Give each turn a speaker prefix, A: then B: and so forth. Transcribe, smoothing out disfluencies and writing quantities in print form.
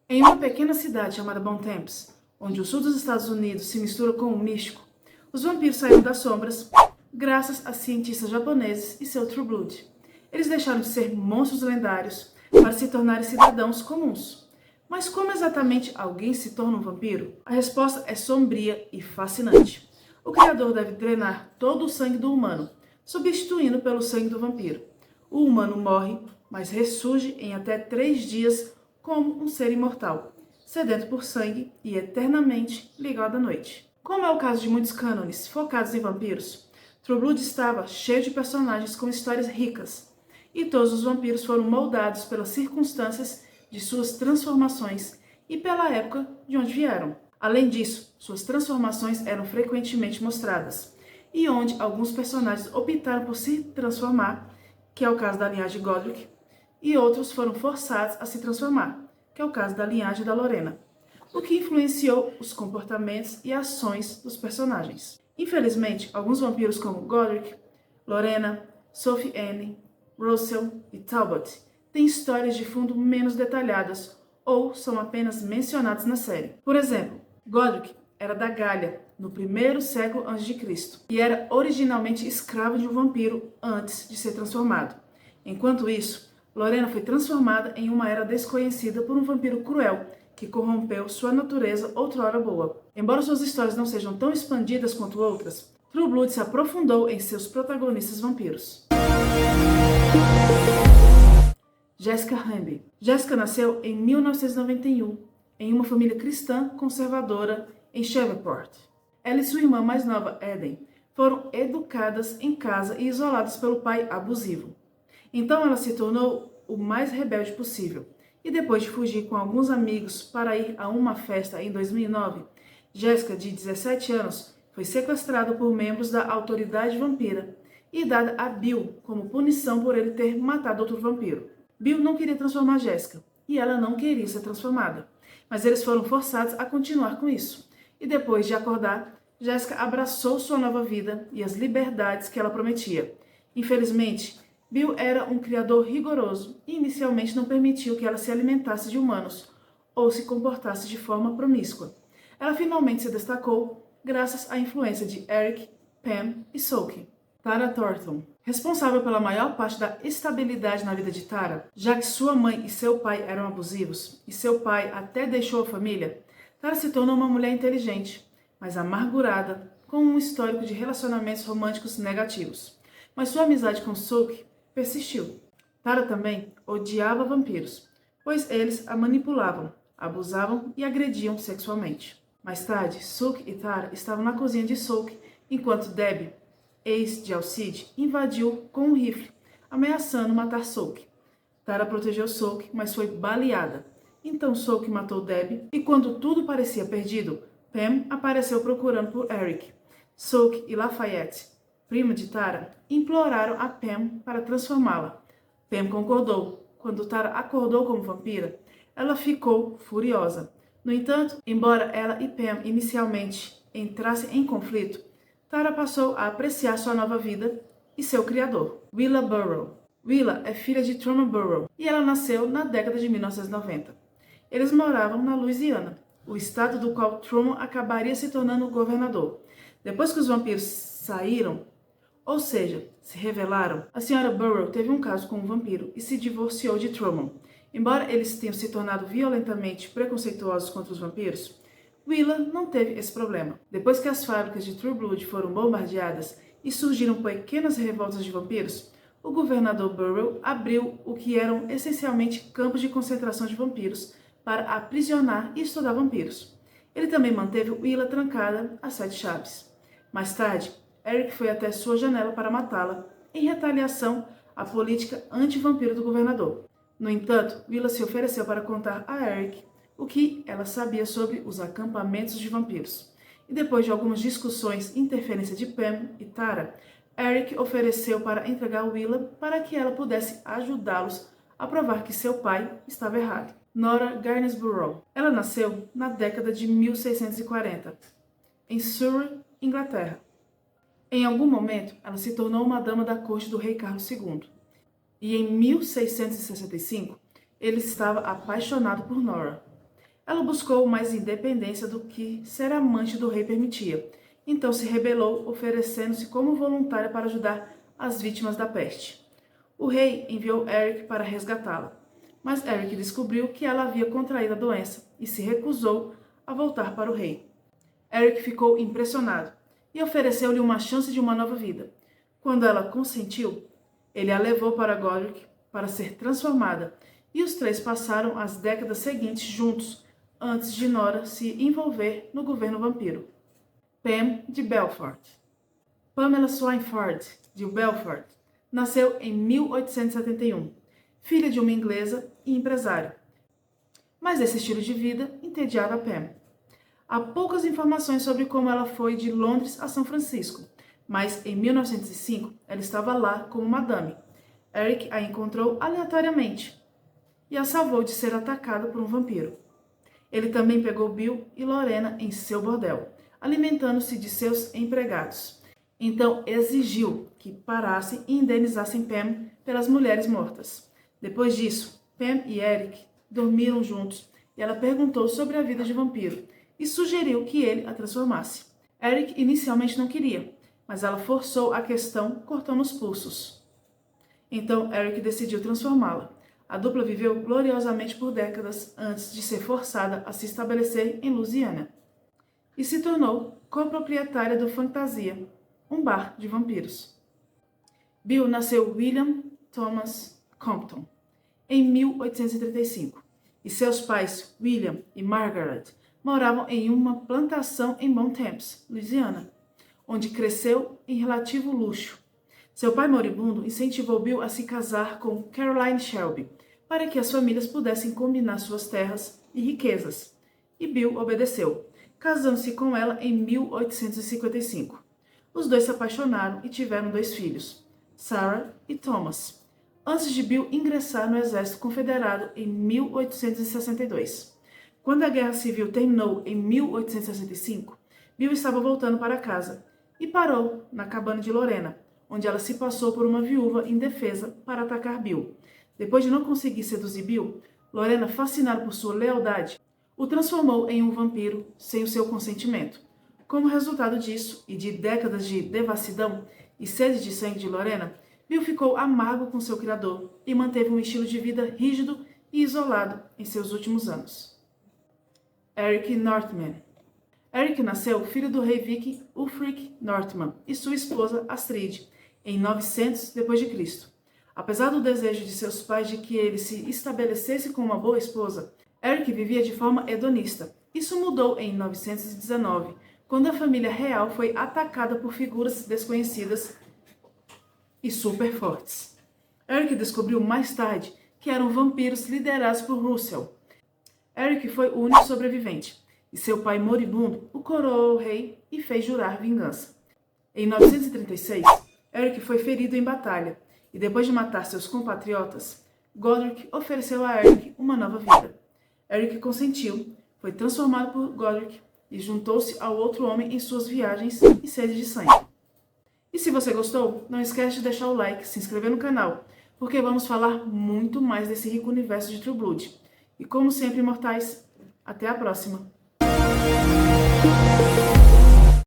A: Em uma pequena cidade chamada Bontemps, onde o sul dos Estados Unidos se mistura com o místico, os vampiros saíram das sombras graças a cientistas japoneses e seu True Blood. Eles deixaram de ser monstros lendários para se tornarem cidadãos comuns. Mas como exatamente alguém se torna um vampiro? A resposta é sombria e fascinante. O criador deve drenar todo o sangue do humano, substituindo pelo sangue do vampiro. O humano morre, mas ressurge em até 3 dias como um ser imortal, sedento por sangue e eternamente ligado à noite. Como é o caso de muitos cânones focados em vampiros, True Blood estava cheio de personagens com histórias ricas, e todos os vampiros foram moldados pelas circunstâncias de suas transformações e pela época de onde vieram. Além disso, suas transformações eram frequentemente mostradas, e onde alguns personagens optaram por se transformar, que é o caso da linhagem Godric, e outros foram forçados a se transformar, que é o caso da linhagem da Lorena, o que influenciou os comportamentos e ações dos personagens. Infelizmente, alguns vampiros como Godric, Lorena, Sophie Anne, Russell e Talbot têm histórias de fundo menos detalhadas ou são apenas mencionados na série. Por exemplo, Godric era da Gália, no 1º século a.C., e era originalmente escravo de um vampiro antes de ser transformado. Enquanto isso, Lorena foi transformada em uma era desconhecida por um vampiro cruel, que corrompeu sua natureza outrora boa. Embora suas histórias não sejam tão expandidas quanto outras, True Blood se aprofundou em seus protagonistas vampiros. Jessica Hamby. Jessica nasceu em 1991, em uma família cristã conservadora em Shreveport. Ela e sua irmã mais nova, Eden, foram educadas em casa e isoladas pelo pai abusivo. Então ela se tornou o mais rebelde possível. E depois de fugir com alguns amigos para ir a uma festa em 2009, Jessica, de 17 anos, foi sequestrada por membros da autoridade vampira e dada a Bill como punição por ele ter matado outro vampiro. Bill não queria transformar Jessica e ela não queria ser transformada, mas eles foram forçados a continuar com isso. E depois de acordar, Jessica abraçou sua nova vida e as liberdades que ela prometia. Infelizmente, Bill era um criador rigoroso e inicialmente não permitiu que ela se alimentasse de humanos ou se comportasse de forma promíscua. Ela finalmente se destacou graças à influência de Eric, Pam e Sookie. Tara Thornton. Responsável pela maior parte da estabilidade na vida de Tara, já que sua mãe e seu pai eram abusivos e seu pai até deixou a família, Tara se tornou uma mulher inteligente, mas amargurada, com um histórico de relacionamentos românticos negativos. Mas sua amizade com Sookie persistiu. Tara também odiava vampiros, pois eles a manipulavam, abusavam e agrediam sexualmente. Mais tarde, Sookie e Tara estavam na cozinha de Sookie, enquanto Debbie, ex de Alcide, invadiu com um rifle, ameaçando matar Sookie. Tara protegeu Sookie, mas foi baleada. Então Sookie matou Debbie, e quando tudo parecia perdido, Pam apareceu procurando por Eric. Sookie e Lafayette, prima de Tara, imploraram a Pam para transformá-la. Pam concordou. Quando Tara acordou como vampira, ela ficou furiosa. No entanto, embora ela e Pam inicialmente entrassem em conflito, Tara passou a apreciar sua nova vida e seu criador, Willa Burrow. Willa é filha de Truman Burrow e ela nasceu na década de 1990. Eles moravam na Louisiana, o estado do qual Truman acabaria se tornando governador. Depois que os vampiros saíram, ou seja, se revelaram, a senhora Burrow teve um caso com um vampiro e se divorciou de Truman. Embora eles tenham se tornado violentamente preconceituosos contra os vampiros, Willa não teve esse problema. Depois que as fábricas de True Blood foram bombardeadas e surgiram pequenas revoltas de vampiros, o governador Burrow abriu o que eram essencialmente campos de concentração de vampiros para aprisionar e estudar vampiros. Ele também manteve Willa trancada a 7 chaves. Mais tarde, Eric foi até sua janela para matá-la, em retaliação à política anti-vampiro do governador. No entanto, Willa se ofereceu para contar a Eric o que ela sabia sobre os acampamentos de vampiros. E depois de algumas discussões e interferência de Pam e Tara, Eric ofereceu para entregar Willa para que ela pudesse ajudá-los a provar que seu pai estava errado. Nora Gainsborough. Ela nasceu na década de 1640, em Surrey, Inglaterra. Em algum momento, ela se tornou uma dama da corte do rei Carlos II. E em 1665, ele estava apaixonado por Nora. Ela buscou mais independência do que ser amante do rei permitia. Então se rebelou, oferecendo-se como voluntária para ajudar as vítimas da peste. O rei enviou Eric para resgatá-la, mas Eric descobriu que ela havia contraído a doença e se recusou a voltar para o rei. Eric ficou impressionado e ofereceu-lhe uma chance de uma nova vida. Quando ela consentiu, ele a levou para Godric para ser transformada, e os três passaram as décadas seguintes juntos, antes de Nora se envolver no governo vampiro. Pam de Belfort. Pamela Swynford de Belfort nasceu em 1871, filha de uma inglesa e empresária. Mas esse estilo de vida entediava Pam. Há poucas informações sobre como ela foi de Londres a São Francisco, mas em 1905 ela estava lá como madame. Eric a encontrou aleatoriamente e a salvou de ser atacada por um vampiro. Ele também pegou Bill e Lorena em seu bordel, alimentando-se de seus empregados. Então exigiu que parassem e indenizassem Pam pelas mulheres mortas. Depois disso, Pam e Eric dormiram juntos e ela perguntou sobre a vida de vampiro e sugeriu que ele a transformasse. Eric inicialmente não queria, mas ela forçou a questão cortando os pulsos. Então Eric decidiu transformá-la. A dupla viveu gloriosamente por décadas antes de ser forçada a se estabelecer em Louisiana e se tornou coproprietária do Fantasia, um bar de vampiros. Bill nasceu William Thomas Compton em 1835 e seus pais, William e Margaret, moravam em uma plantação em Mount Thames, Louisiana, onde cresceu em relativo luxo. Seu pai moribundo incentivou Bill a se casar com Caroline Shelby, para que as famílias pudessem combinar suas terras e riquezas. E Bill obedeceu, casando-se com ela em 1855. Os dois se apaixonaram e tiveram 2 filhos, Sarah e Thomas, antes de Bill ingressar no Exército Confederado em 1862. Quando a Guerra Civil terminou em 1865, Bill estava voltando para casa e parou na cabana de Lorena, onde ela se passou por uma viúva indefesa para atacar Bill. Depois de não conseguir seduzir Bill, Lorena, fascinada por sua lealdade, o transformou em um vampiro sem o seu consentimento. Como resultado disso e de décadas de devassidão e sede de sangue de Lorena, Bill ficou amargo com seu criador e manteve um estilo de vida rígido e isolado em seus últimos anos. Eric Northman. Eric nasceu filho do rei viking Ulfric Northman e sua esposa Astrid em 900 d.C. Apesar do desejo de seus pais de que ele se estabelecesse com uma boa esposa, Eric vivia de forma hedonista. Isso mudou em 919, quando a família real foi atacada por figuras desconhecidas e super fortes. Eric descobriu mais tarde que eram vampiros liderados por Russell. Eric foi o único sobrevivente, e seu pai moribundo o coroou rei e fez jurar vingança. Em 936, Eric foi ferido em batalha, e depois de matar seus compatriotas, Godric ofereceu a Eric uma nova vida. Eric consentiu, foi transformado por Godric e juntou-se ao outro homem em suas viagens e sede de sangue. E se você gostou, não esquece de deixar o like, se inscrever no canal, porque vamos falar muito mais desse rico universo de True Blood. E como sempre, imortais, até a próxima!